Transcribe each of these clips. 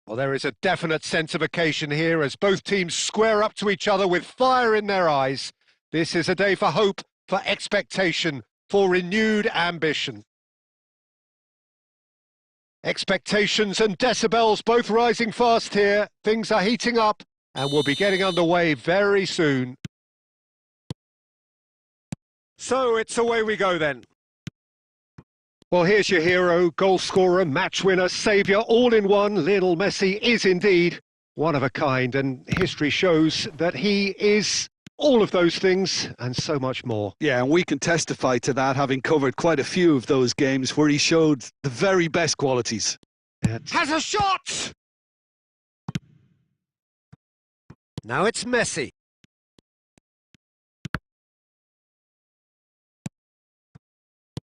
Well, there is a definite sense of occasion here as both teams square up to each other with fire in their eyes. This is a day for hope, for expectation, for renewed ambition. Expectations and decibels both rising fast here. Things are heating up and we'll be getting underway very soon. So it's away we go then. Well, here's your hero, goal scorer, match winner, saviour, all in one. Lionel Messi is indeed one of a kind, and history shows that he is all of those things and so much more. Yeah, and we can testify to that, having covered quite a few of those games where he showed the very best qualities. Has a shot! Now it's Messi.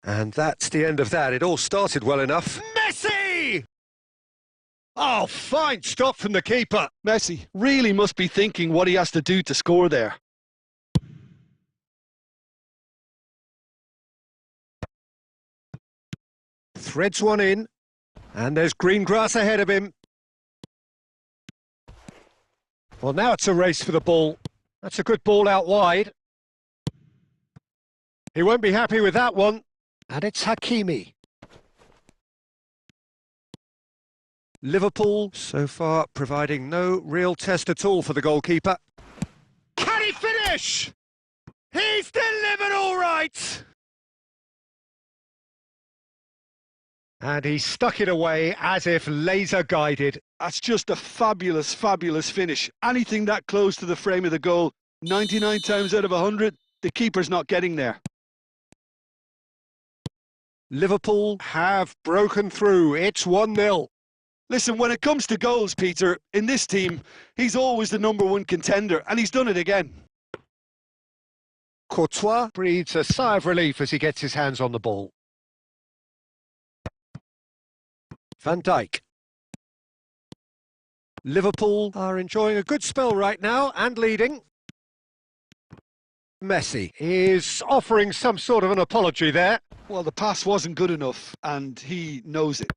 And that's the end of that. It all started well enough. Messi! Oh, fine stop from the keeper. Messi really must be thinking what he has to do to score there. Threads one in, and there's green grass ahead of him. Well, now it's a race for the ball. That's a good ball out wide. He won't be happy with that one. And it's Hakimi. Liverpool, so far, providing no real test at all for the goalkeeper. Can he finish? He's delivered all right! And he stuck it away as if laser-guided. That's just a fabulous, fabulous finish. Anything that close to the frame of the goal, 99 times out of 100, the keeper's not getting there. Liverpool have broken through. It's 1-0. Listen, when it comes to goals, Peter, in this team, he's always the #1 contender, and he's done it again. Courtois breathes a sigh of relief as he gets his hands on the ball. Van Dijk. Liverpool are enjoying a good spell right now and leading. Messi is offering some sort of an apology there. Well, the pass wasn't good enough, and he knows it.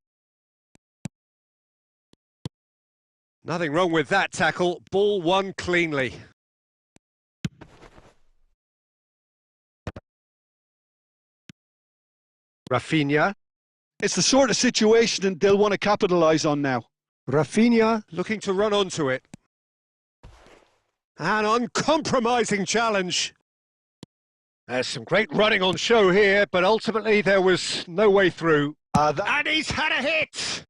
Nothing wrong with that tackle. Ball won cleanly. Rafinha. It's the sort of situation they'll want to capitalise on now. Rafinha looking to run onto it. An uncompromising challenge. There's some great running on show here, but ultimately there was no way through. And he's had a hit!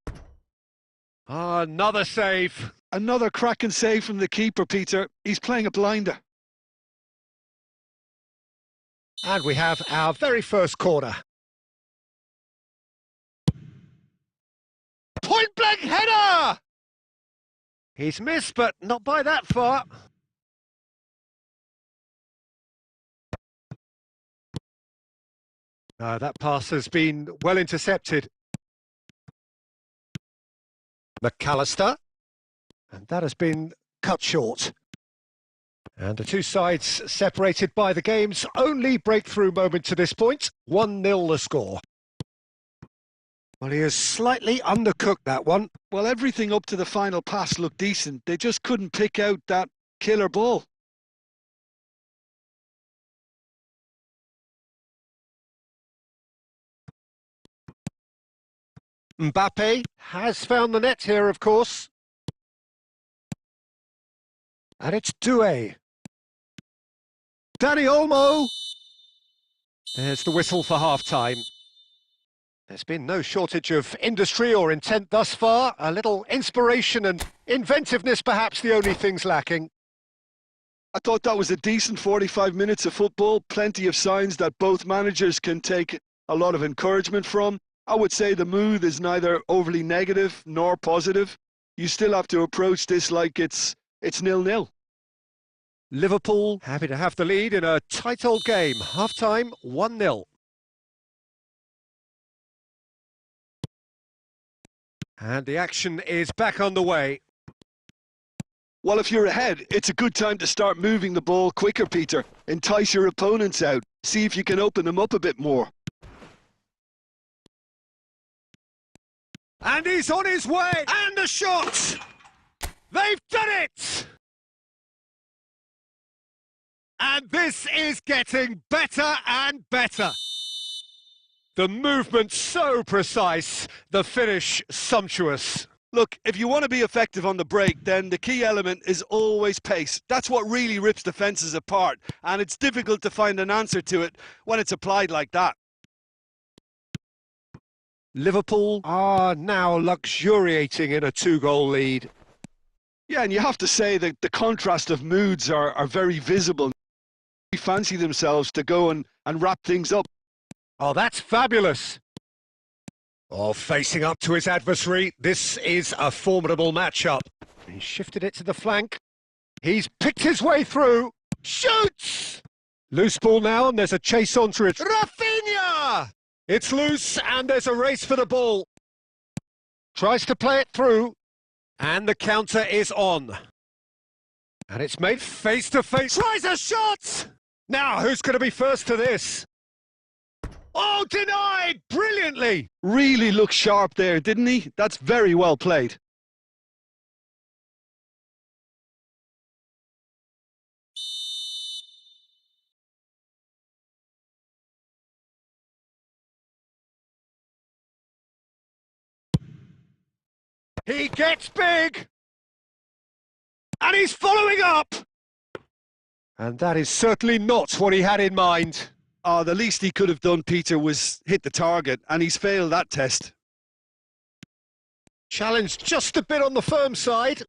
Another save. Another cracking save from the keeper, Peter. He's playing a blinder. And we have our very first corner. Point-blank header! He's missed, but not by that far. That pass has been well intercepted. McAllister. And that has been cut short. And the two sides separated by the game's only breakthrough moment to this point. 1-0 the score. Well, he has slightly undercooked that one. Well, everything up to the final pass looked decent. They just couldn't pick out that killer ball. Mbappe has found the net here, of course. And it's Doué. Dani Olmo. There's the whistle for half-time. There's been no shortage of industry or intent thus far. A little inspiration and inventiveness, perhaps the only things lacking. I thought that was a decent 45 minutes of football. Plenty of signs that both managers can take a lot of encouragement from. I would say the mood is neither overly negative nor positive. You still have to approach this like it's 0-0. Liverpool happy to have the lead in a tight old game. Half-time, 1-0. And the action is back on the way. Well, if you're ahead, it's a good time to start moving the ball quicker, Peter. Entice your opponents out. See if you can open them up a bit more. And he's on his way! And the shot! They've done it! And this is getting better and better. The movement so precise, the finish sumptuous. Look, if you want to be effective on the break, then the key element is always pace. That's what really rips defences apart, and it's difficult to find an answer to it when it's applied like that. Liverpool are now luxuriating in a 2-goal lead. Yeah, and you have to say that the contrast of moods are very visible. They fancy themselves to go and wrap things up. Oh, that's fabulous. Oh, facing up to his adversary, this is a formidable matchup. He shifted it to the flank. He's picked his way through. Shoots! Loose ball now, and there's a chase onto it. Rafinha! It's loose, and there's a race for the ball. Tries to play it through, and the counter is on. And it's made face to face. Tries a shot! Now, who's going to be first to this? Oh, denied! Brilliantly! Really looked sharp there, didn't he? That's very well played. He gets big! And he's following up! And that is certainly not what he had in mind. Oh, the least he could have done, Peter, was hit the target, and he's failed that test. Challenge just a bit on the firm side.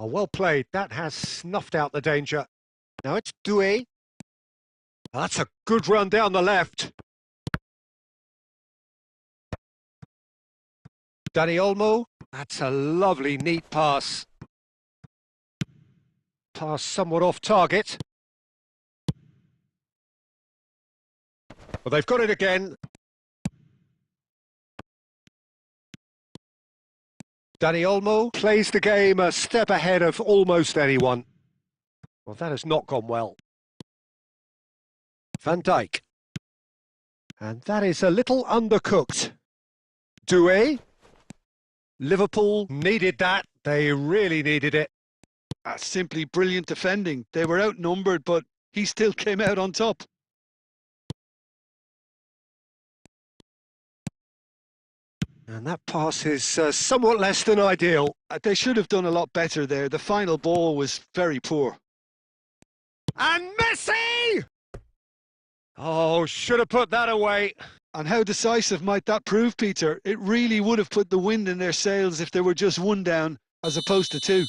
Oh, well played. That has snuffed out the danger. Now it's Doué. That's a good run down the left. Dani Olmo. That's a lovely, neat pass. Pass somewhat off target. Well, they've got it again. Dani Olmo plays the game a step ahead of almost anyone. Well, that has not gone well. Van Dijk. And that is a little undercooked. Doué. Liverpool needed that. They really needed it. That's simply brilliant defending. They were outnumbered, but he still came out on top. And that pass is somewhat less than ideal. They should have done a lot better there. The final ball was very poor. And Messi! Oh, should have put that away. And how decisive might that prove, Peter? It really would have put the wind in their sails if there were just one down as opposed to two.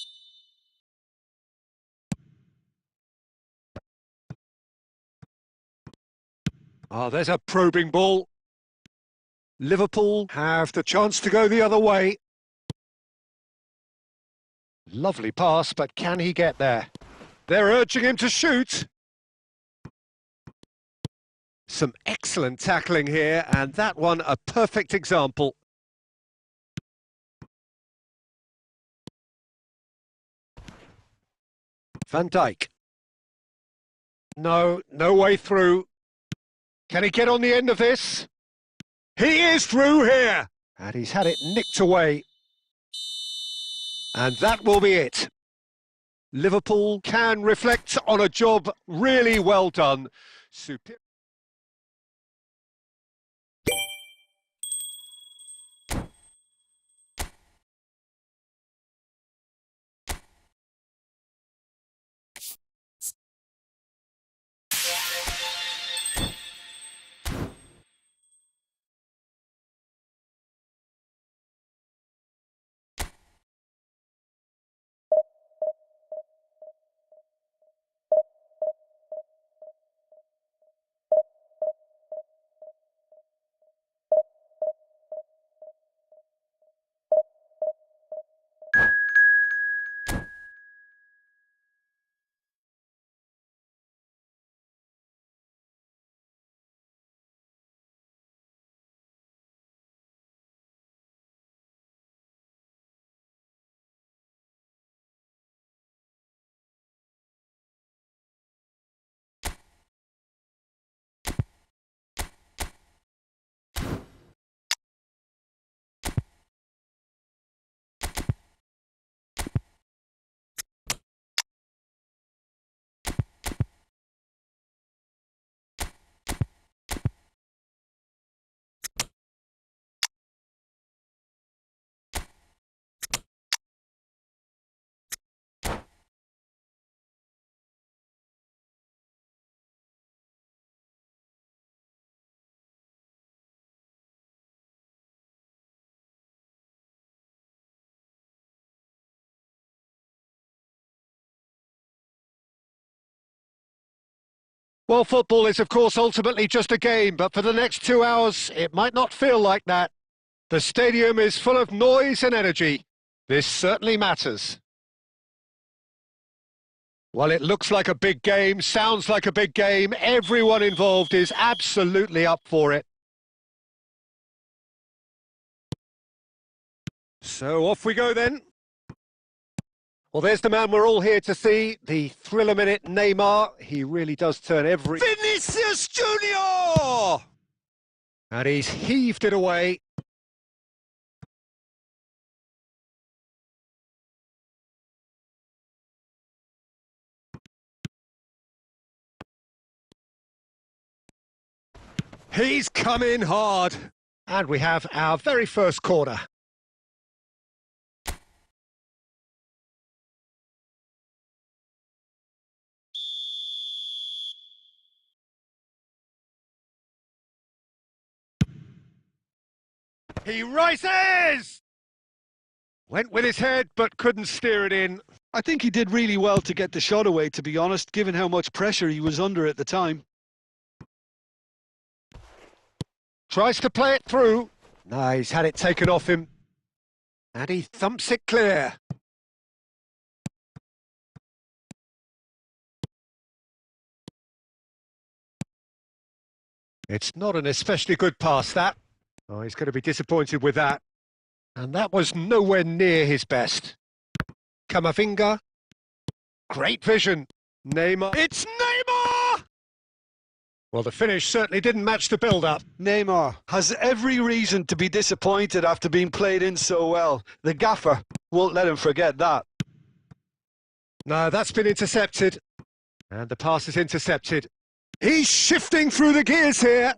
Oh, there's a probing ball. Liverpool have the chance to go the other way. Lovely pass, but can he get there? They're urging him to shoot. Some excellent tackling here, and that one a perfect example. Van Dijk. No way through. Can he get on the end of this? He is through here! And he's had it nicked away. And that will be it. Liverpool can reflect on a job really well done. Super. Well, football is, of course, ultimately just a game, but for the next 2 hours, it might not feel like that. The stadium is full of noise and energy. This certainly matters. Well, it looks like a big game, sounds like a big game. Everyone involved is absolutely up for it. So off we go then. Well, there's the man we're all here to see, the thriller-minute Neymar. He really does turn every... Vinicius Junior! And he's heaved it away. He's come in hard. And we have our very first corner. He rises! Went with his head, but couldn't steer it in. I think he did really well to get the shot away, to be honest, given how much pressure he was under at the time. Tries to play it through. No, he's had it taken off him. And he thumps it clear. It's not an especially good pass, that. Oh, he's going to be disappointed with that. And that was nowhere near his best. Camavinga. Great vision. Neymar. It's Neymar! Well, the finish certainly didn't match the build-up. Neymar has every reason to be disappointed after being played in so well. The gaffer won't let him forget that. No, that's been intercepted. And the pass is intercepted. He's shifting through the gears here.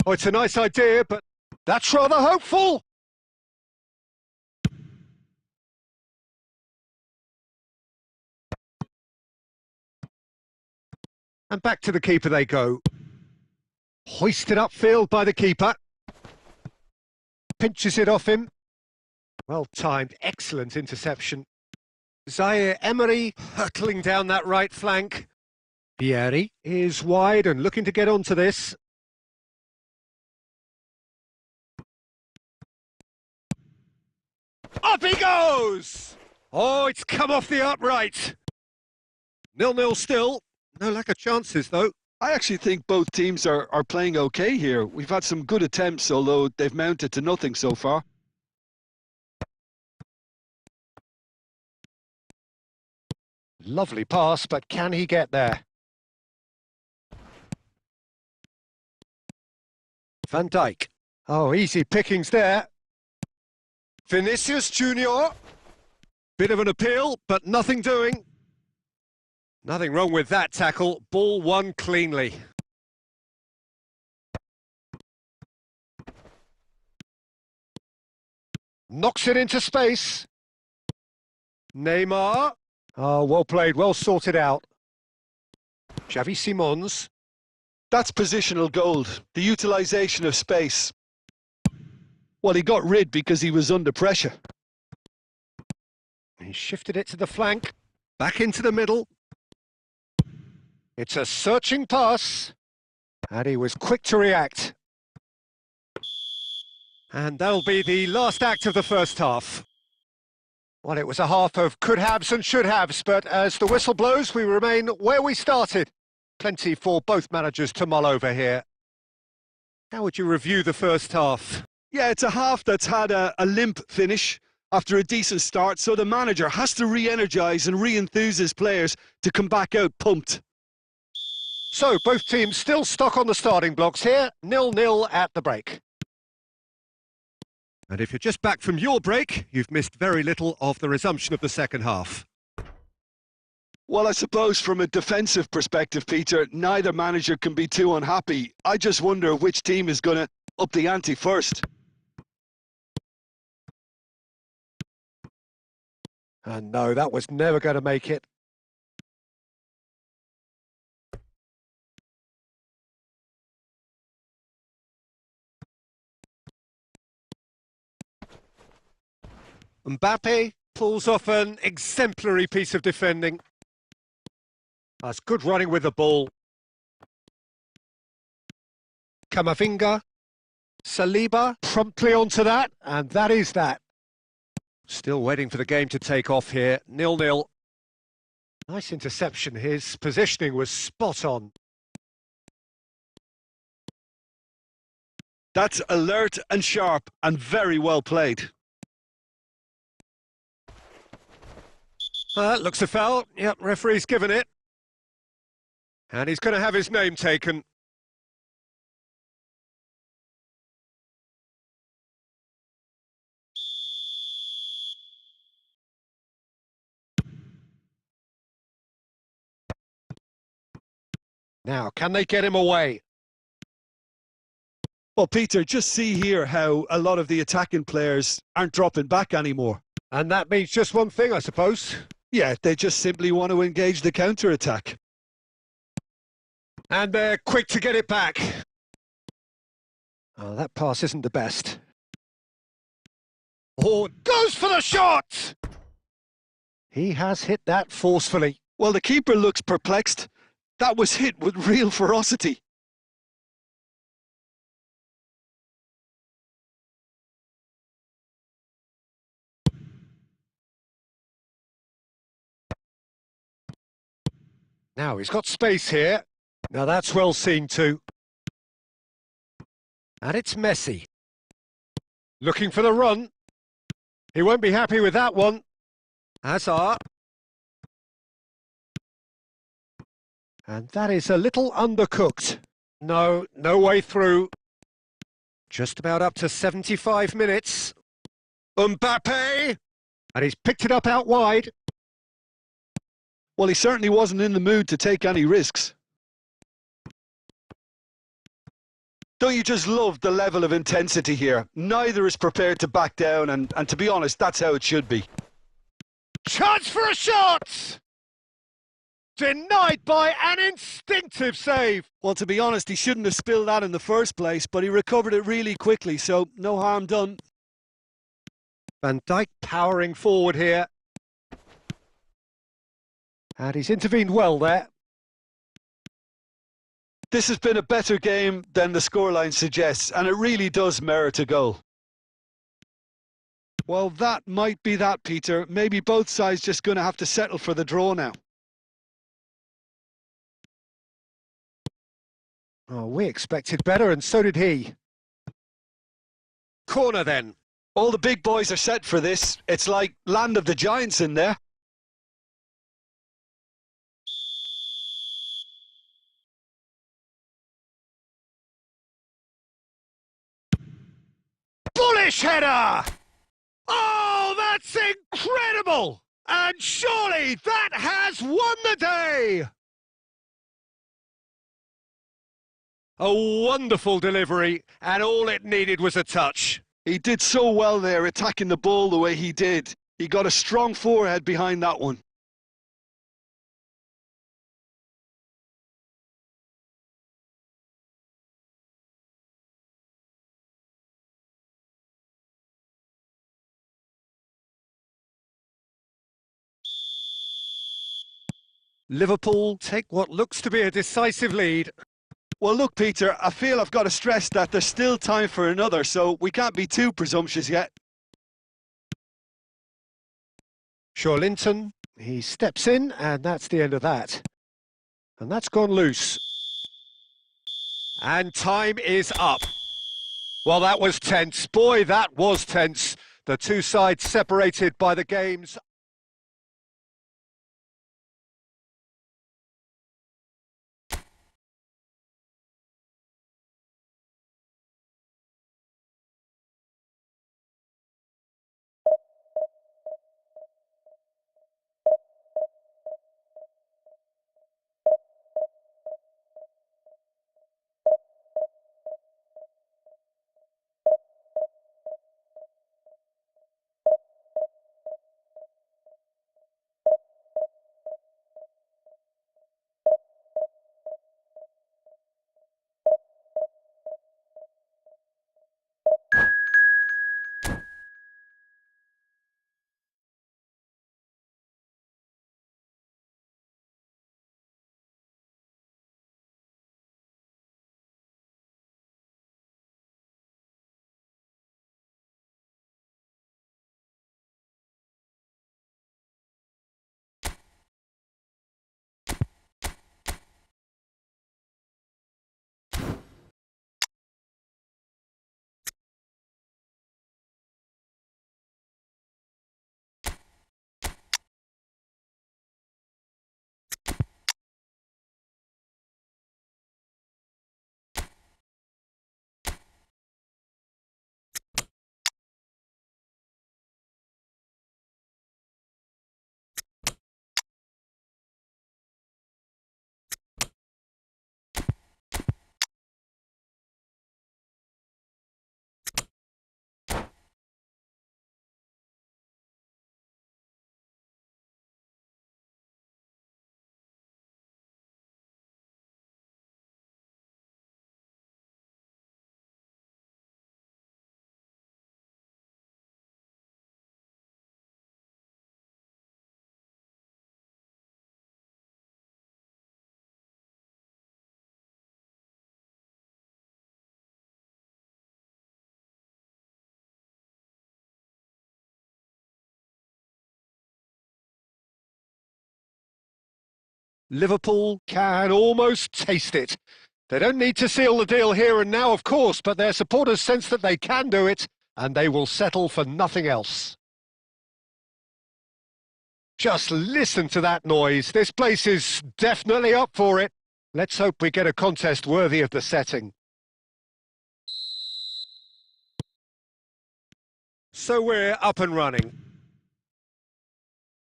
Oh, it's a nice idea, but that's rather hopeful. And back to the keeper they go. Hoisted upfield by the keeper. Pinches it off him. Well timed, excellent interception. Zaire Emery hurtling down that right flank. Vieri is wide and looking to get onto this. Up he goes! Oh, it's come off the upright. 0-0 still. No lack of chances, though. I actually think both teams are playing okay here. We've had some good attempts, although they've mounted to nothing so far. Lovely pass, but can he get there? Van Dijk. Oh, easy pickings there. Vinicius Junior. Bit of an appeal, but nothing doing. Nothing wrong with that tackle. Ball won cleanly. Knocks it into space. Neymar. Oh, well played, well sorted out. Xavi Simons. That's positional gold, the utilisation of space. Well, he got rid because he was under pressure. He shifted it to the flank, back into the middle. It's a searching pass, and he was quick to react. And that'll be the last act of the first half. Well, it was a half of could-haves and should-haves, but as the whistle blows, we remain where we started. Plenty for both managers to mull over here. How would you review the first half? Yeah, it's a half that's had a limp finish after a decent start, so the manager has to re-energise and re-enthuse his players to come back out pumped. So, both teams still stuck on the starting blocks here, 0-0 at the break. And if you're just back from your break, you've missed very little of the resumption of the second half. Well, I suppose from a defensive perspective, Peter, neither manager can be too unhappy. I just wonder which team is going to up the ante first. And no, that was never going to make it. Mbappe pulls off an exemplary piece of defending. That's good running with the ball. Camavinga. Saliba promptly onto that, and that is that. Still waiting for the game to take off here, 0-0. Nice interception, his positioning was spot on. That's alert and sharp and very well played. Looks a foul. Yep, referee's given it. And he's going to have his name taken. Now, can they get him away? Well, Peter, just see here how a lot of the attacking players aren't dropping back anymore. And that means just one thing, I suppose. Yeah, they just simply want to engage the counter-attack. And they're quick to get it back. Oh, that pass isn't the best. Oh, goes for the shot! He has hit that forcefully. Well, the keeper looks perplexed. That was hit with real ferocity. Now he's got space here. Now that's well seen too. And it's Messi. Looking for the run. He won't be happy with that one. Hazard. And that is a little undercooked. No way through. Just about up to 75 minutes. Mbappe! And he's picked it up out wide. Well, he certainly wasn't in the mood to take any risks. Don't you just love the level of intensity here? Neither is prepared to back down, and to be honest, that's how it should be. Chance for a shot! Denied by an instinctive save. Well, to be honest, he shouldn't have spilled that in the first place, but he recovered it really quickly, so no harm done. Van Dijk powering forward here. And he's intervened well there. This has been a better game than the scoreline suggests, and it really does merit a goal. Well, that might be that, Peter. Maybe both sides just going to have to settle for the draw now. Oh, we expected better, and so did he. Corner then. All the big boys are set for this. It's like land of the giants in there. Bullish header! Oh, that's incredible! And surely that has won the day! A wonderful delivery, and all it needed was a touch. He did so well there, attacking the ball the way he did. He got a strong forehead behind that one. Liverpool take what looks to be a decisive lead. Well, look, Peter, I feel I've got to stress that there's still time for another, so we can't be too presumptuous yet. Linton, he steps in, and that's the end of that. And that's gone loose. And time is up. Well, that was tense. Boy, that was tense. The two sides separated by the game's Liverpool can almost taste it. They don't need to seal the deal here and now, of course, but their supporters sense that they can do it, and they will settle for nothing else. Just listen to that noise. This place is definitely up for it. Let's hope we get a contest worthy of the setting. So we're up and running.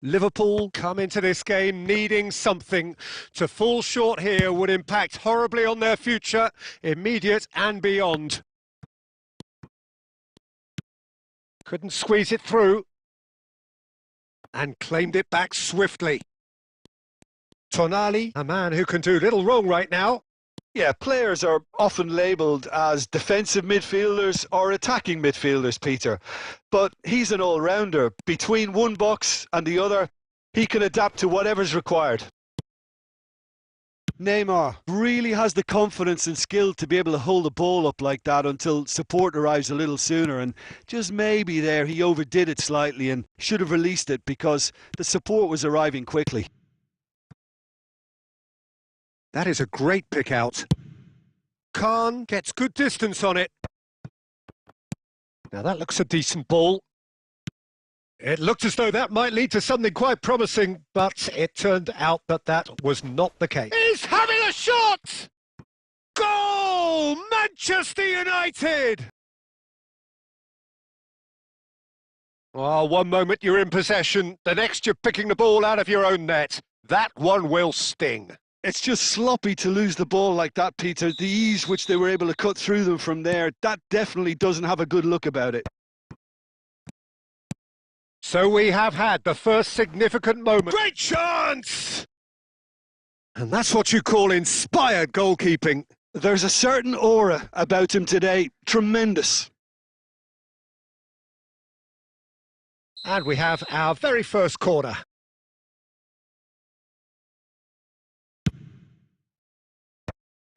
Liverpool come into this game needing something. To fall short here would impact horribly on their future, immediate and beyond. Couldn't squeeze it through. And claimed it back swiftly. Tonali, a man who can do little wrong right now. Yeah, players are often labelled as defensive midfielders or attacking midfielders, Peter. But he's an all-rounder. Between one box and the other, he can adapt to whatever's required. Neymar really has the confidence and skill to be able to hold the ball up like that until support arrives a little sooner, and just maybe there he overdid it slightly and should have released it because the support was arriving quickly. That is a great pick out. Khan gets good distance on it. Now that looks a decent ball. It looked as though that might lead to something quite promising, but it turned out that that was not the case. He's having a shot! Goal! Manchester United! Well, one moment you're in possession, the next you're picking the ball out of your own net. That one will sting. It's just sloppy to lose the ball like that, Peter. The ease which they were able to cut through them from there, that definitely doesn't have a good look about it. So we have had the first significant moment. Great chance! And that's what you call inspired goalkeeping. There's a certain aura about him today. Tremendous. And we have our very first corner.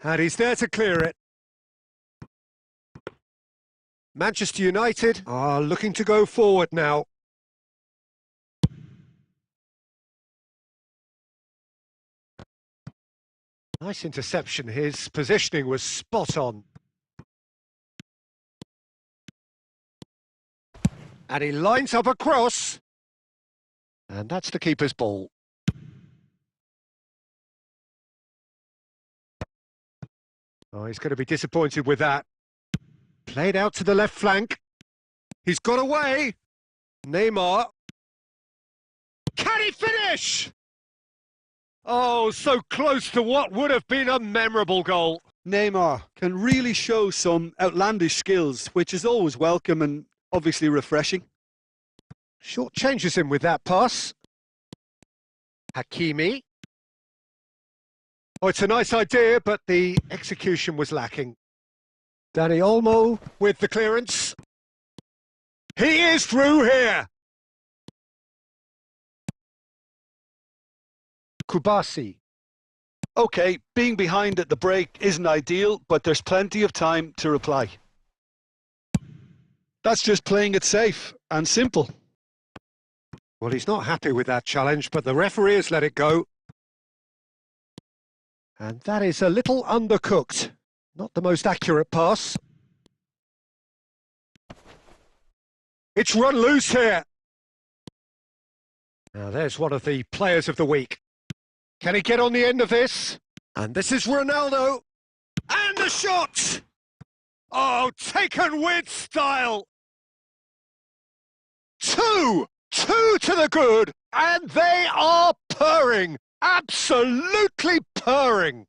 And he's there to clear it. Manchester United are looking to go forward now. Nice interception. His positioning was spot on. And he lines up a cross. And that's the keeper's ball. Oh, he's going to be disappointed with that. Played out to the left flank. He's got away. Neymar. Can he finish? Oh, so close to what would have been a memorable goal. Neymar can really show some outlandish skills, which is always welcome and obviously refreshing. Short changes him with that pass. Hakimi. Oh, it's a nice idea, but the execution was lacking. Dani Olmo with the clearance. He is through here. Kubasi. OK, being behind at the break isn't ideal, but there's plenty of time to reply. That's just playing it safe and simple. Well, he's not happy with that challenge, but the referee has let it go. And that is a little undercooked. Not the most accurate pass. It's run loose here. Now there's one of the players of the week. Can he get on the end of this? And this is Ronaldo. And the shot! Oh, taken with style. Two to the good, and they are purring. Absolutely purring.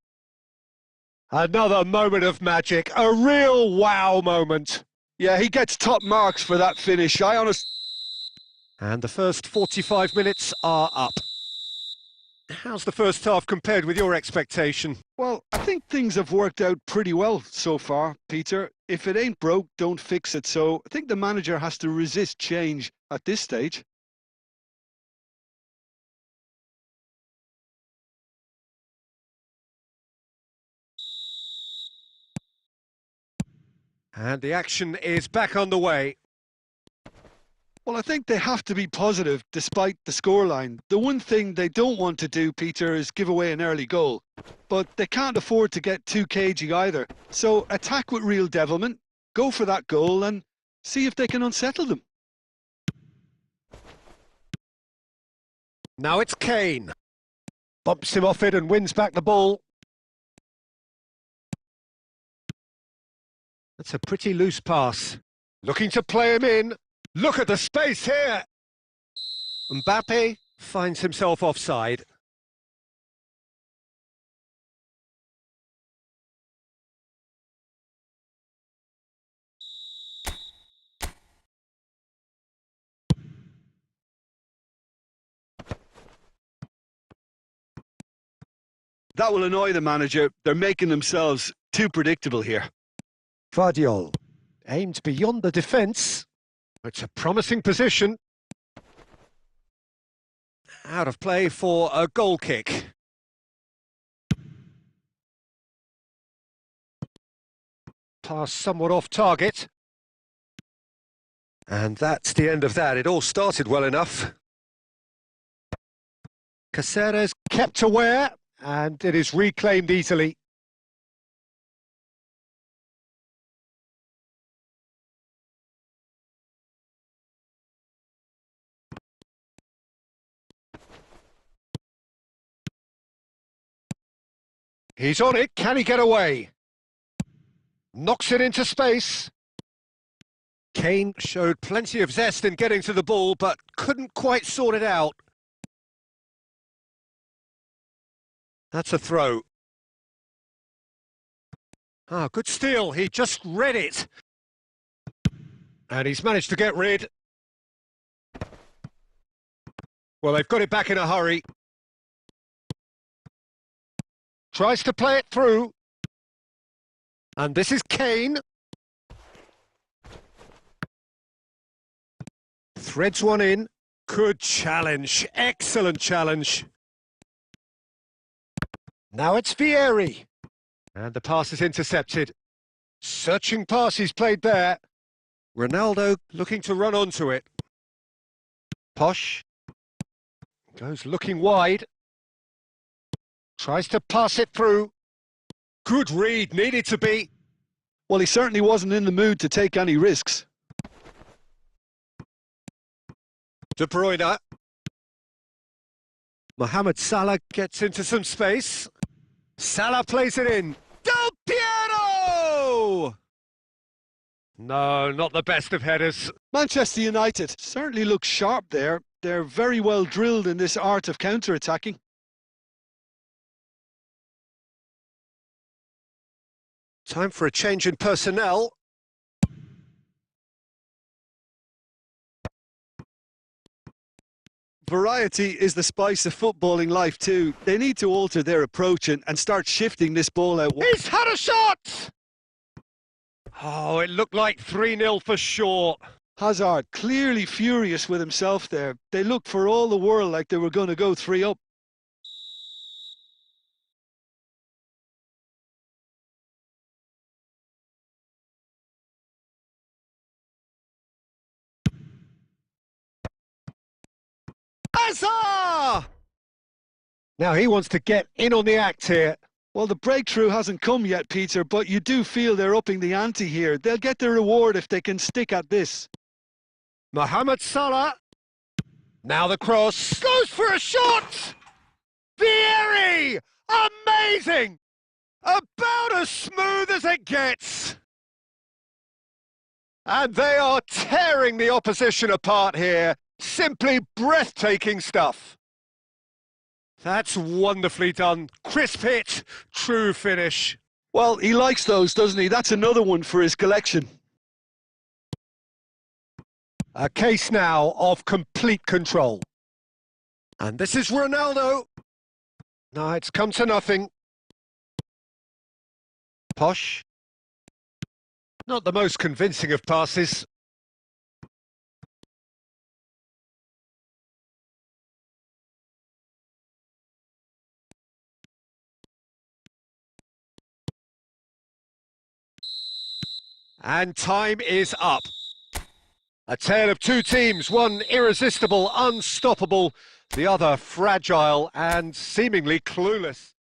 Another moment of magic, a real wow moment. Yeah, he gets top marks for that finish. And the first 45 minutes are up. How's the first half compared with your expectation? Well, I think things have worked out pretty well so far, Peter. If it ain't broke, don't fix it. So I think the manager has to resist change at this stage. And the action is back on the way. Well, I think they have to be positive despite the scoreline. The one thing they don't want to do, Peter, is give away an early goal. But they can't afford to get too cagey either. So attack with real devilment, go for that goal and see if they can unsettle them. Now it's Kane. Bumps him off it and wins back the ball. That's a pretty loose pass. Looking to play him in. Look at the space here. Mbappe finds himself offside. That will annoy the manager. They're making themselves too predictable here. Vardiol aimed beyond the defence. It's a promising position. Out of play for a goal kick. Pass somewhat off target. And that's the end of that. It all started well enough. Caceres kept aware, and it is reclaimed easily. He's on it. Can he get away? Knocks it into space. Kane showed plenty of zest in getting to the ball, but couldn't quite sort it out. That's a throw. Ah, good steal. He just read it. And he's managed to get rid. Well, they've got it back in a hurry. Tries to play it through. And this is Kane. Threads one in. Good challenge. Excellent challenge. Now it's Vieri. And the pass is intercepted. Searching pass he's played there. Ronaldo looking to run onto it. Posh. Goes looking wide. Tries to pass it through. Good read, needed to be. Well, he certainly wasn't in the mood to take any risks. De Bruyne. Mohamed Salah gets into some space. Salah plays it in. Del Piero! No, not the best of headers. Manchester United certainly look sharp there. They're very well drilled in this art of counter-attacking. Time for a change in personnel. Variety is the spice of footballing life too. They need to alter their approach and start shifting this ball out. He's had a shot! Oh, it looked like 3-0 for sure. Hazard clearly furious with himself there. They looked for all the world like they were going to go 3-up. Hazard! Now he wants to get in on the act here. Well, the breakthrough hasn't come yet, Peter, but you do feel they're upping the ante here. They'll get their reward if they can stick at this. Mohamed Salah. Now the cross. Goes for a shot! Vieri! Amazing! About as smooth as it gets. And they are tearing the opposition apart here. Simply breathtaking stuff. That's wonderfully done. Crisp hit, true finish. Well, he likes those, doesn't he? That's another one for his collection. A case now of complete control. And this is Ronaldo. No, it's come to nothing. Posh. Not the most convincing of passes. And time is up. A tale of two teams, one irresistible, unstoppable, the other fragile and seemingly clueless.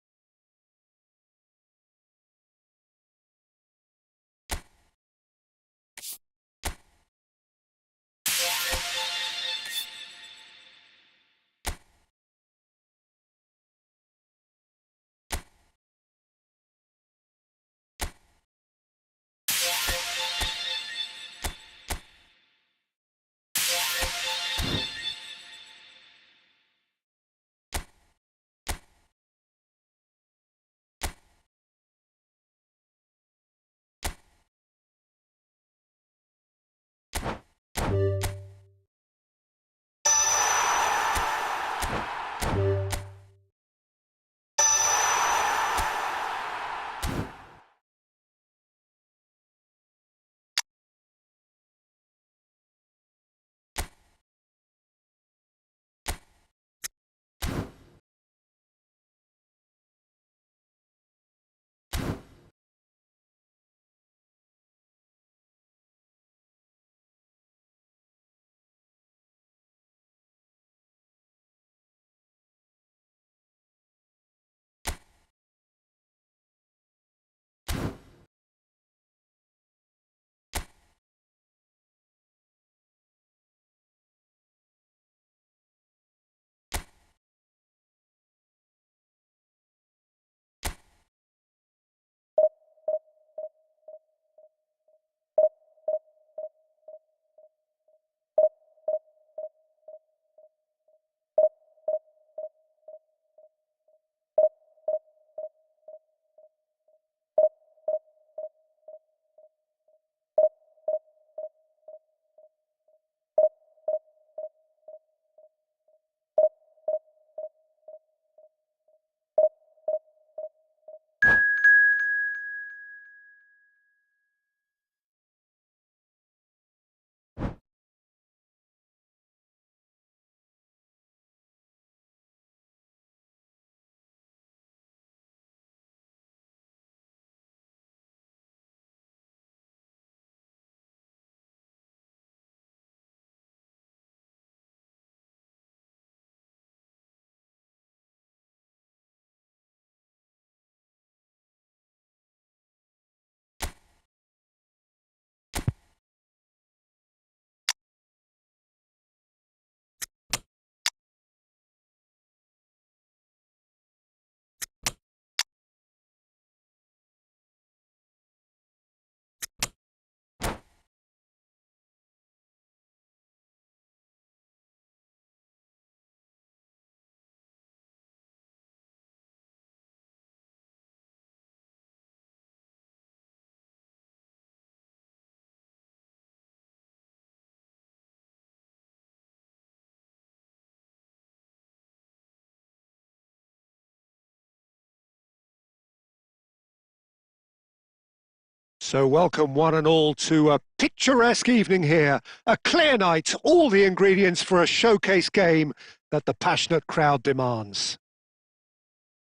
So welcome one and all to a picturesque evening here, a clear night, all the ingredients for a showcase game that the passionate crowd demands.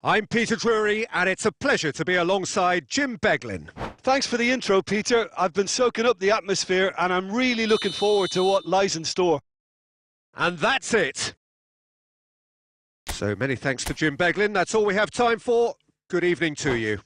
I'm Peter Drury and it's a pleasure to be alongside Jim Beglin. Thanks for the intro, Peter. I've been soaking up the atmosphere and I'm really looking forward to what lies in store. And that's it. So many thanks to Jim Beglin. That's all we have time for. Good evening to you.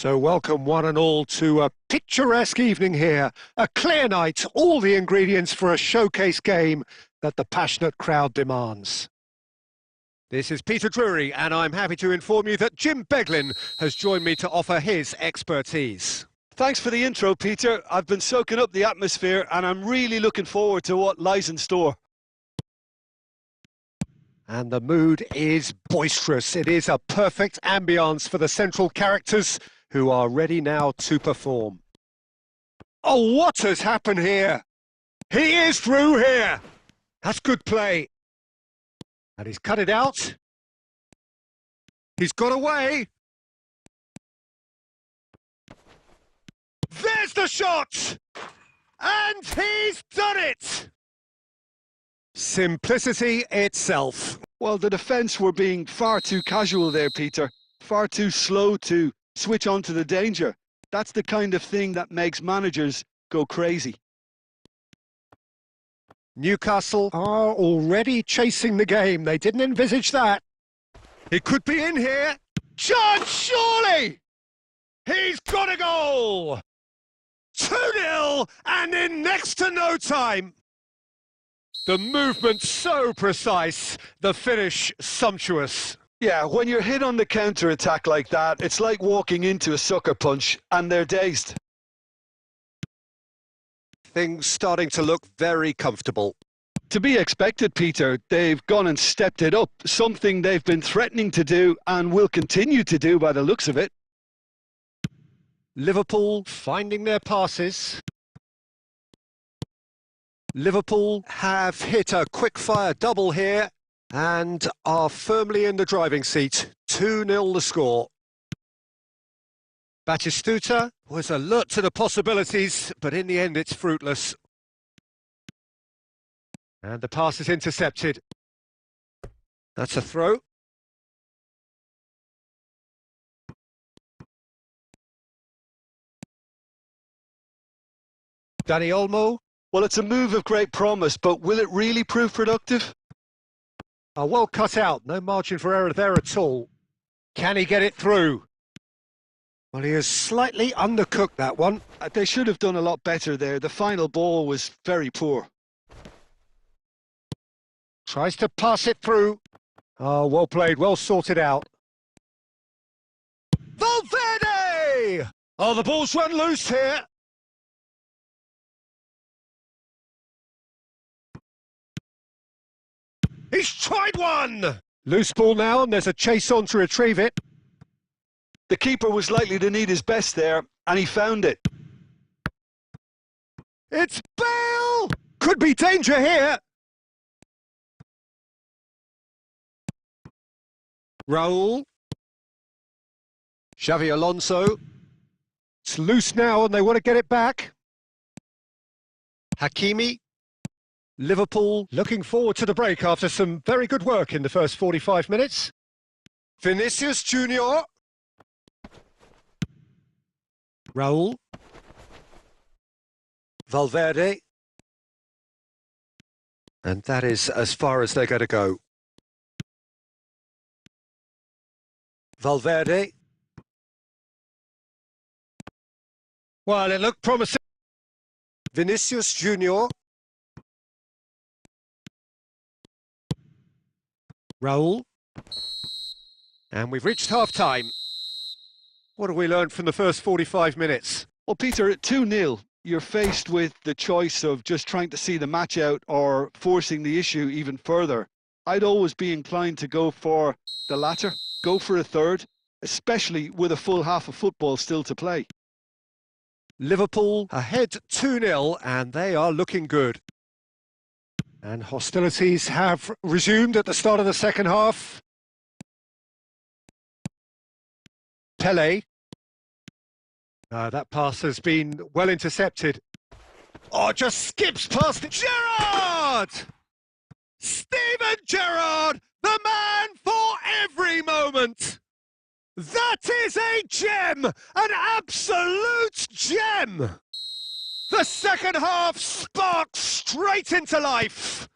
So welcome one and all to a picturesque evening here. A clear night, all the ingredients for a showcase game that the passionate crowd demands. This is Peter Drury, and I'm happy to inform you that Jim Beglin has joined me to offer his expertise. Thanks for the intro, Peter. I've been soaking up the atmosphere and I'm really looking forward to what lies in store. And the mood is boisterous. It is a perfect ambience for the central characters who are ready now to perform. Oh, what has happened here? He is through here. That's good play. And he's cut it out. He's got away. There's the shot! And he's done it! Simplicity itself. Well, the defence were being far too casual there, Peter. Far too slow to switch on to the danger. That's the kind of thing that makes managers go crazy. Newcastle are already chasing the game. They didn't envisage that. It could be in here. Chance, surely! He's got a goal! 2-0 and in next to no time. The movement so precise, the finish sumptuous. Yeah, when you're hit on the counter-attack like that, it's like walking into a sucker punch and they're dazed. Things starting to look very comfortable. To be expected, Peter. They've gone and stepped it up, something they've been threatening to do and will continue to do by the looks of it. Liverpool finding their passes. Liverpool have hit a quick-fire double here and are firmly in the driving seat. 2-0 the score. Batistuta was alert to the possibilities, but in the end it's fruitless. And the pass is intercepted. That's a throw. Dani Olmo. Well, it's a move of great promise, but will it really prove productive? Well cut out, no margin for error there at all. Can he get it through? Well, he has slightly undercooked that one. They should have done a lot better there. The final ball was very poor. Tries to pass it through. Oh, well played, well sorted out. Valverde! Oh, the ball's run loose here. He's tried one! Loose ball now, and there's a chase on to retrieve it. The keeper was likely to need his best there, and he found it. It's Bale! Could be danger here. Raul. Xavi Alonso. It's loose now, and they want to get it back. Hakimi. Liverpool looking forward to the break after some very good work in the first 45 minutes. Vinicius Junior. Raul. Valverde. And that is as far as they're going to go. Valverde. Well, it looked promising. Vinicius Junior. Raul. And we've reached half-time. What have we learned from the first 45 minutes? Well, Peter, at 2-0, you're faced with the choice of just trying to see the match out or forcing the issue even further. I'd always be inclined to go for the latter, go for a third, especially with a full half of football still to play. Liverpool ahead 2-0 and they are looking good. And hostilities have resumed at the start of the second half. Pele. That pass has been well intercepted. Oh, just skips past it. Gerrard! Steven Gerrard, the man for every moment. That is a gem, an absolute gem. The second half sparks straight into life.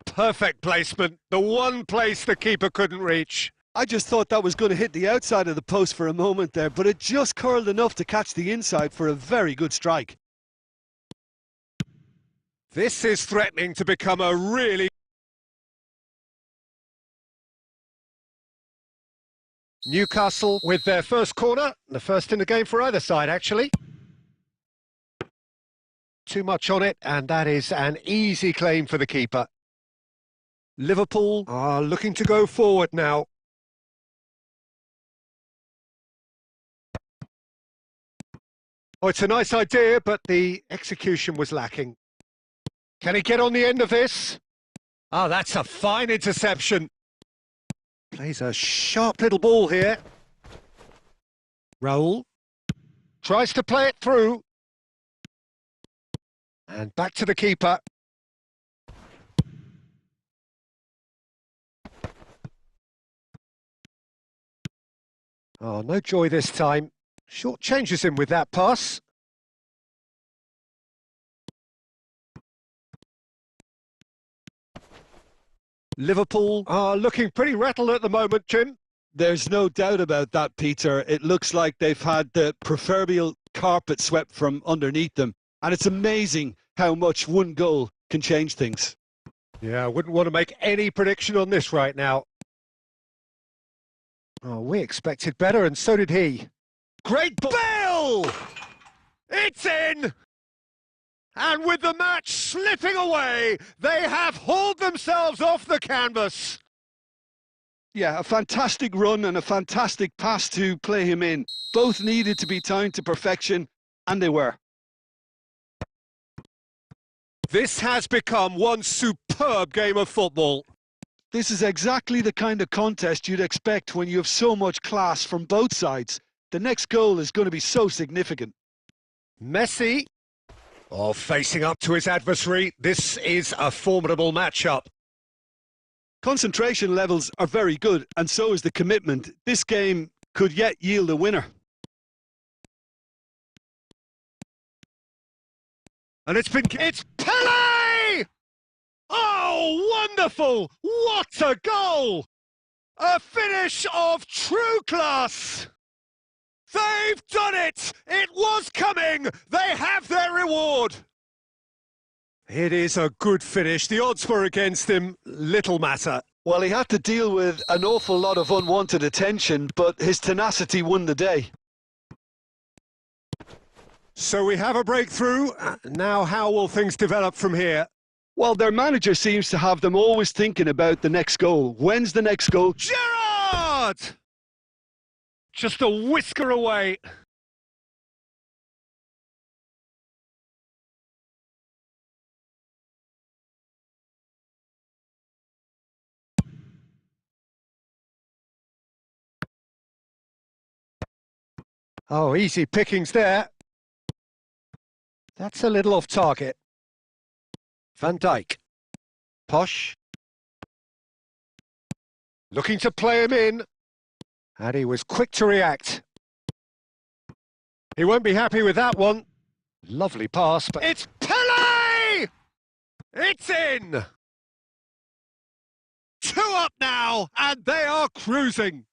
Perfect placement, the one place the keeper couldn't reach. I just thought that was going to hit the outside of the post for a moment there, but it just curled enough to catch the inside for a very good strike. This is threatening to become a really... Newcastle with their first corner, the first in the game for either side, actually. Too much on it, and that is an easy claim for the keeper. Liverpool are looking to go forward now. Oh, it's a nice idea, but the execution was lacking. Can he get on the end of this? Oh, that's a fine interception. Plays a sharp little ball here. Raul tries to play it through. And back to the keeper. Oh, no joy this time. Short changes him with that pass. Liverpool are looking pretty rattled at the moment, Jim. There's no doubt about that, Peter. It looks like they've had the proverbial carpet swept from underneath them. And it's amazing how much one goal can change things. Yeah, I wouldn't want to make any prediction on this right now. Oh, we expected better, and so did he. Great ball! It's in! And with the match slipping away, they have hauled themselves off the canvas. Yeah, a fantastic run and a fantastic pass to play him in. Both needed to be timed to perfection, and they were. This has become one superb game of football. This is exactly the kind of contest you'd expect when you have so much class from both sides. The next goal is going to be so significant. Messi, facing up to his adversary. This is a formidable matchup. Concentration levels are very good, and so is the commitment. This game could yet yield a winner. And it's Pele! Oh, wonderful! What a goal! A finish of true class! They've done it! It was coming! They have their reward! It is a good finish. The odds were against him. Little matter. Well, he had to deal with an awful lot of unwanted attention, but his tenacity won the day. So we have a breakthrough. Now how will things develop from here? Well, their manager seems to have them always thinking about the next goal. When's the next goal? Gerrard! Just a whisker away. Oh, easy pickings there. That's a little off target. Van Dijk. Posh. Looking to play him in. And he was quick to react. He won't be happy with that one. Lovely pass, but it's Pele! It's in! 2 up now, and they are cruising.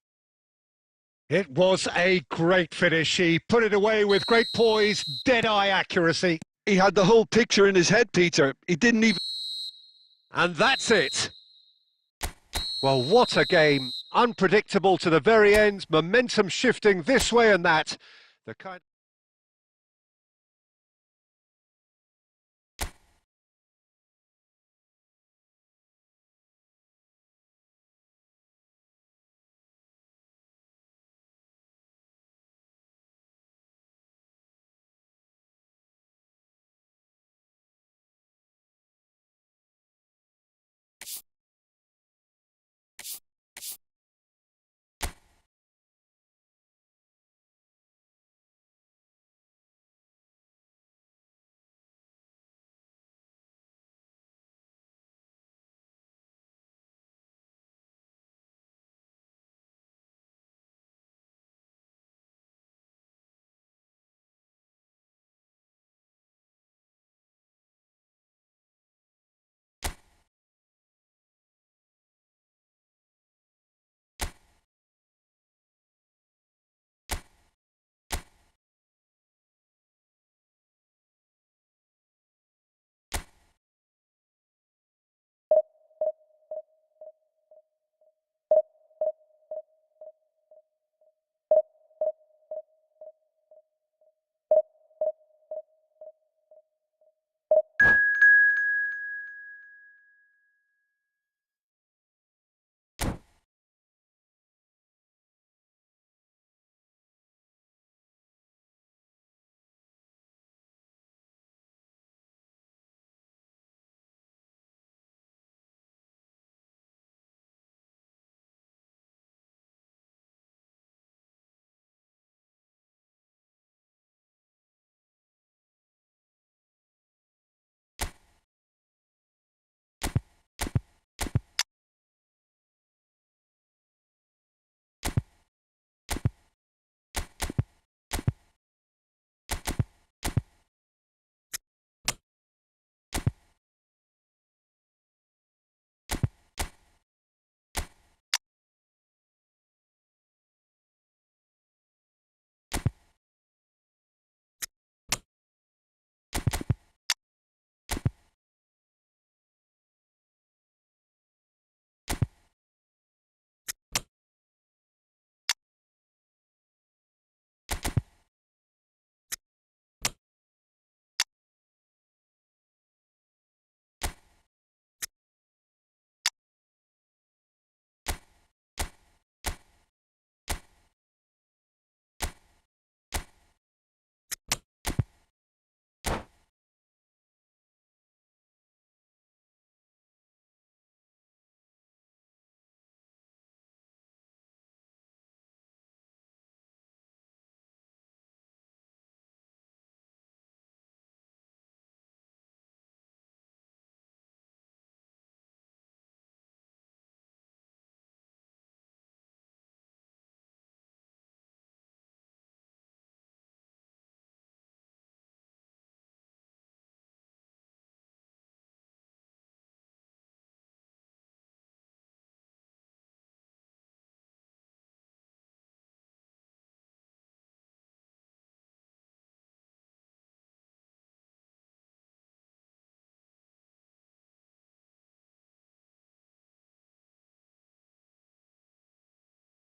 It was a great finish. He put it away with great poise, dead-eye accuracy. He had the whole picture in his head, Peter. He didn't even... And that's it. Well, what a game. Unpredictable to the very end, momentum shifting this way and that. The kind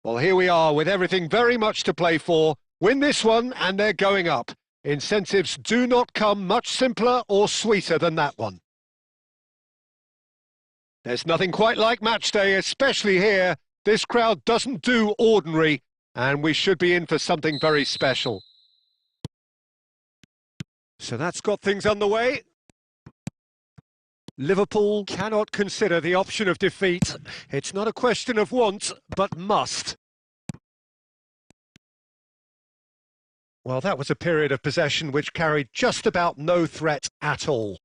Well, here we are with everything very much to play for. Win this one and they're going up. Incentives do not come much simpler or sweeter than that one. There's nothing quite like match day, especially here. This crowd doesn't do ordinary, and we should be in for something very special. So that's got things underway. Liverpool cannot consider the option of defeat. It's not a question of want, but must. Well, that was a period of possession which carried just about no threat at all.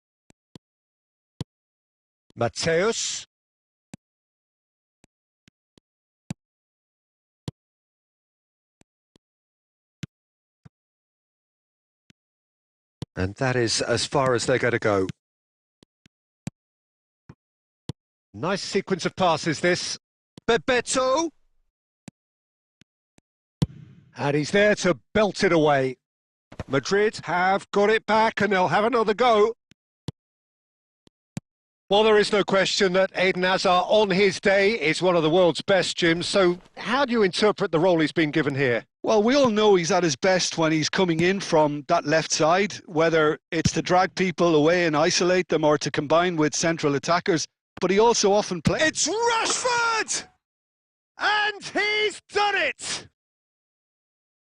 Mateus. And that is as far as they're going to go. Nice sequence of passes, this. Bebeto. And he's there to belt it away. Madrid have got it back and they'll have another go. Well, there is no question that Eden Hazard, on his day, is one of the world's best, Jim. So how do you interpret the role he's been given here? Well, we all know he's at his best when he's coming in from that left side, whether it's to drag people away and isolate them or to combine with central attackers. But he also often plays... It's Rashford! And he's done it!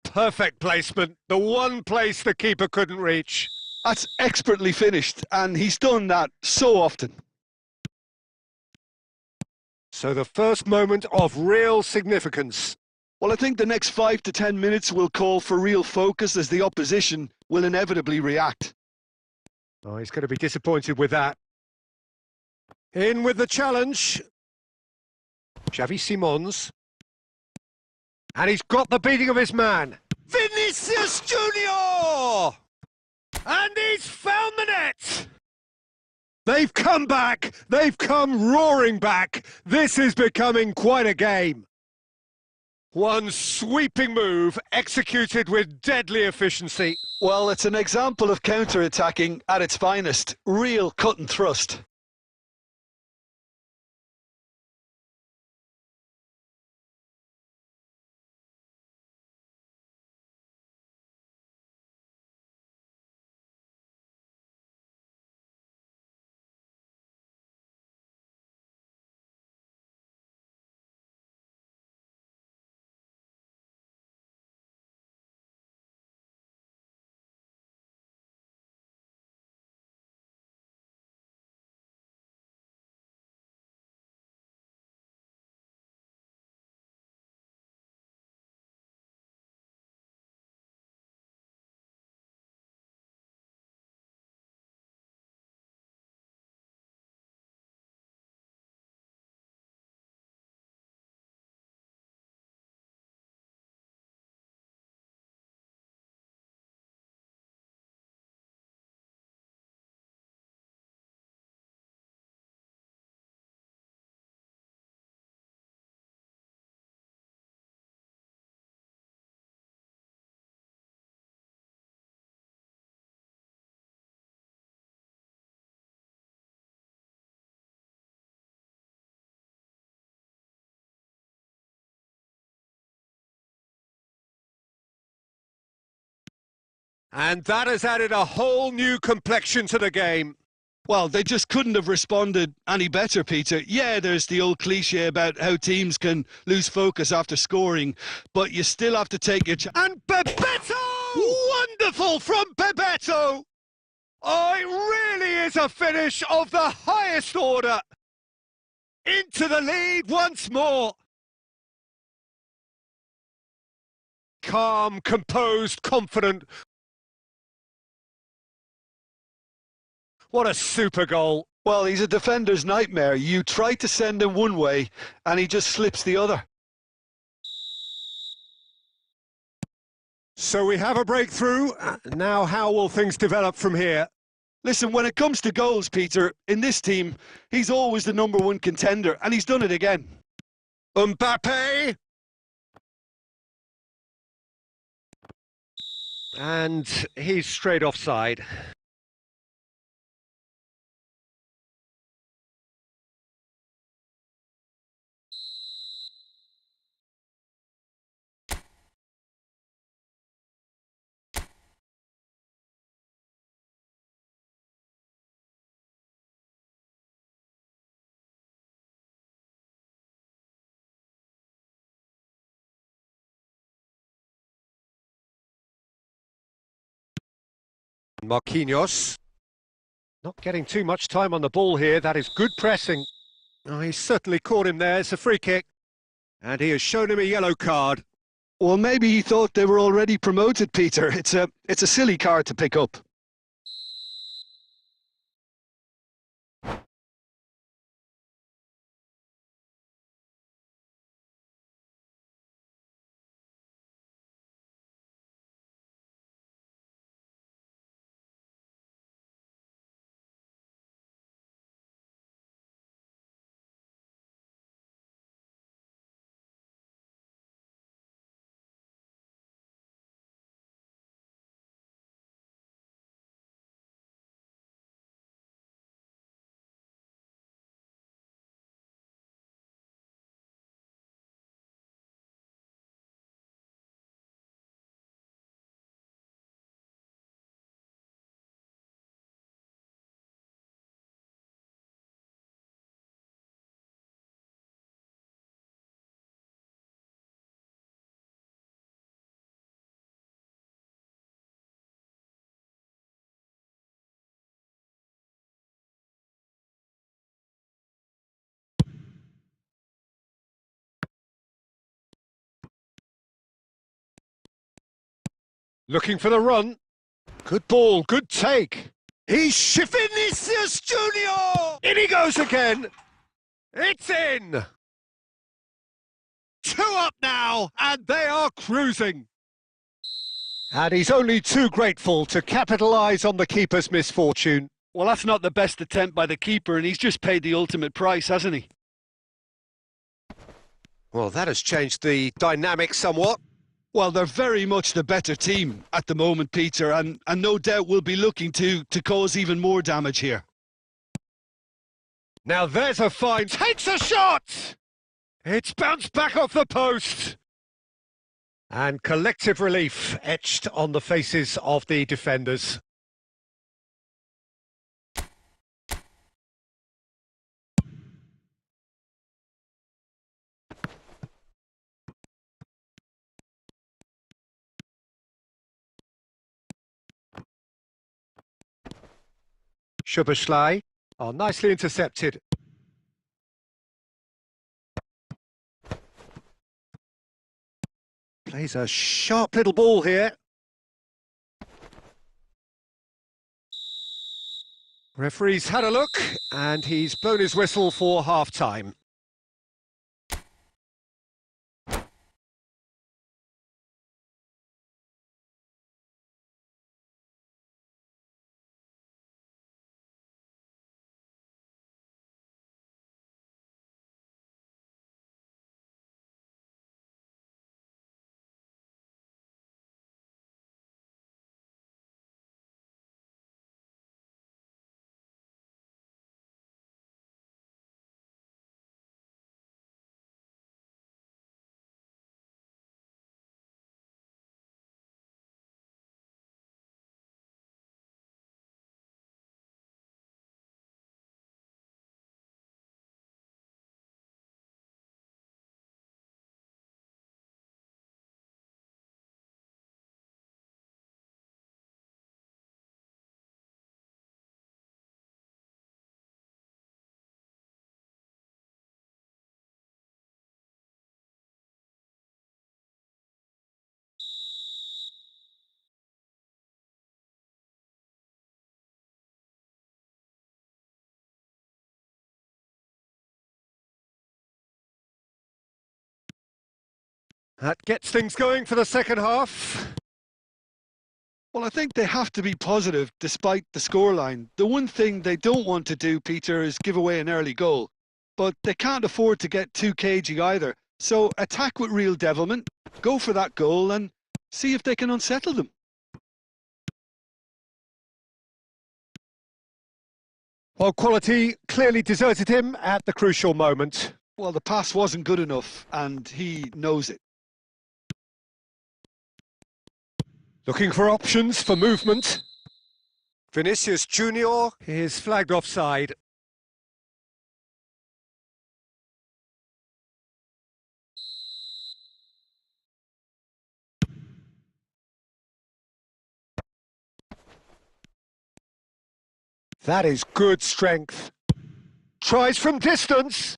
Perfect placement, the one place the keeper couldn't reach. That's expertly finished, and he's done that so often. So the first moment of real significance. Well, I think the next 5 to 10 minutes will call for real focus as the opposition will inevitably react. Oh, he's going to be disappointed with that. In with the challenge. Xavi Simons. And he's got the beating of his man. Vinicius Junior! And he's found the net! They've come back! They've come roaring back! This is becoming quite a game. One sweeping move, executed with deadly efficiency. Well, it's an example of counter-attacking at its finest. Real cut and thrust. And that has added a whole new complexion to the game. Well, they just couldn't have responded any better, Peter. Yeah, there's the old cliche about how teams can lose focus after scoring, but you still have to take your chance. And Bebeto! Wonderful from Bebeto! Oh, it really is a finish of the highest order. Into the lead once more. Calm, composed, confident. What a super goal. Well, he's a defender's nightmare. You try to send him one way, and he just slips the other. So we have a breakthrough. Now how will things develop from here? Listen, when it comes to goals, Peter, in this team, he's always the #1 contender, and he's done it again. Mbappe! And he's straight offside. Marquinhos. Not getting too much time on the ball here. That is good pressing. Oh, he certainly caught him there. It's a free kick. And he has shown him a yellow card. Well, maybe he thought they were already promoted, Peter. It's a silly card to pick up. Looking for the run. Good ball, good take. He's Vinicius Junior. In he goes again. It's in. 2 up now, and they are cruising. And he's only too grateful to capitalise on the keeper's misfortune. Well, that's not the best attempt by the keeper, and he's just paid the ultimate price, hasn't he? Well, that has changed the dynamic somewhat. Well, they're very much the better team at the moment, Peter, and no doubt will be looking to cause even more damage here. Now there's a fine, takes a shot! It's bounced back off the post. And collective relief etched on the faces of the defenders. Schuberschlei. Oh, nicely intercepted. Plays a sharp little ball here. Referee's had a look, and he's blown his whistle for half-time. That gets things going for the second half. Well, I think they have to be positive despite the scoreline. The one thing they don't want to do, Peter, is give away an early goal. But they can't afford to get too cagey either. So attack with real devilment, go for that goal and see if they can unsettle them. Well, quality clearly deserted him at the crucial moment. Well, the pass wasn't good enough and he knows it. Looking for options for movement. Vinicius Junior is flagged offside. That is good strength. Tries from distance.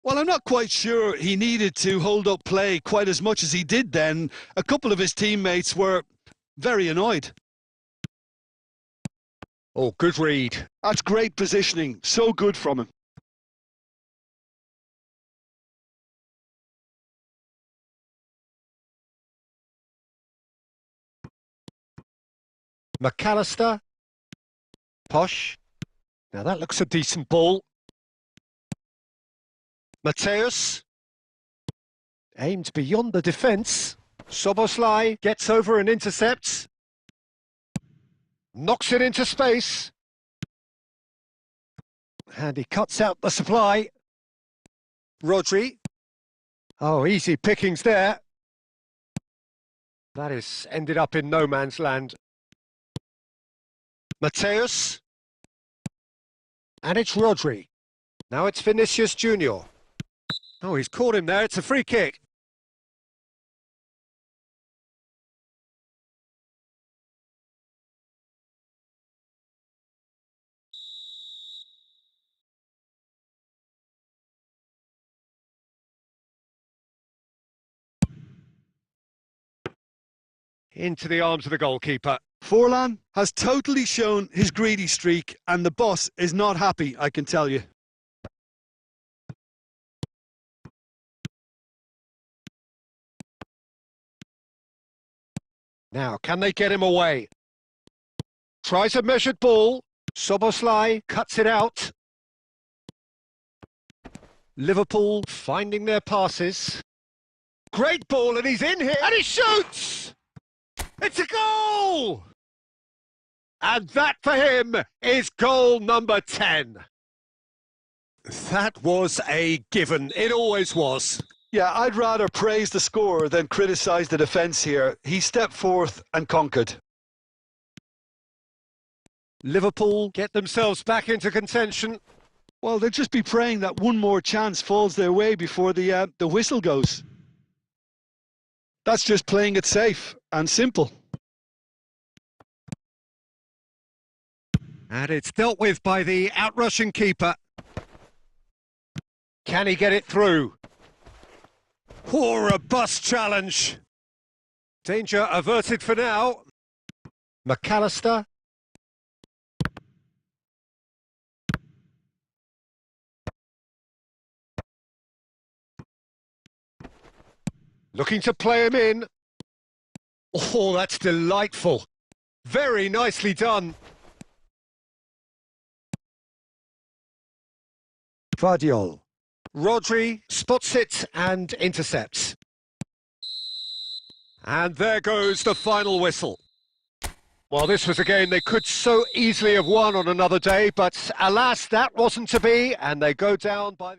Well, I'm not quite sure he needed to hold up play quite as much as he did then. A couple of his teammates were very annoyed. Oh, good read. That's great positioning. So good from him. McAllister. Posh. Now that looks a decent ball. Mateus. Aimed beyond the defence. Soboslai gets over and intercepts. Knocks it into space. And he cuts out the supply. Rodri. Oh, easy pickings there. That is ended up in no man's land. Mateus. And it's Rodri. Now it's Vinicius Junior. Oh, he's caught him there. It's a free kick. Into the arms of the goalkeeper. Forlan has totally shown his greedy streak, and the boss is not happy, I can tell you. Now, can they get him away? Tries a measured ball. Soboslai cuts it out. Liverpool finding their passes. Great ball, and he's in here, and he shoots! It's a goal! And that for him is goal number 10. That was a given. It always was. Yeah, I'd rather praise the scorer than criticise the defence here. He stepped forth and conquered. Liverpool get themselves back into contention. Well, they'll just be praying that one more chance falls their way before the whistle goes. That's just playing it safe and simple. And it's dealt with by the outrushing keeper. Can he get it through? Or a bust challenge. Danger averted for now. McAllister. Looking to play him in. Oh, that's delightful. Very nicely done. Vardiol. Rodri spots it and intercepts. And there goes the final whistle. Well, this was a game they could so easily have won on another day, but alas, that wasn't to be, and they go down by...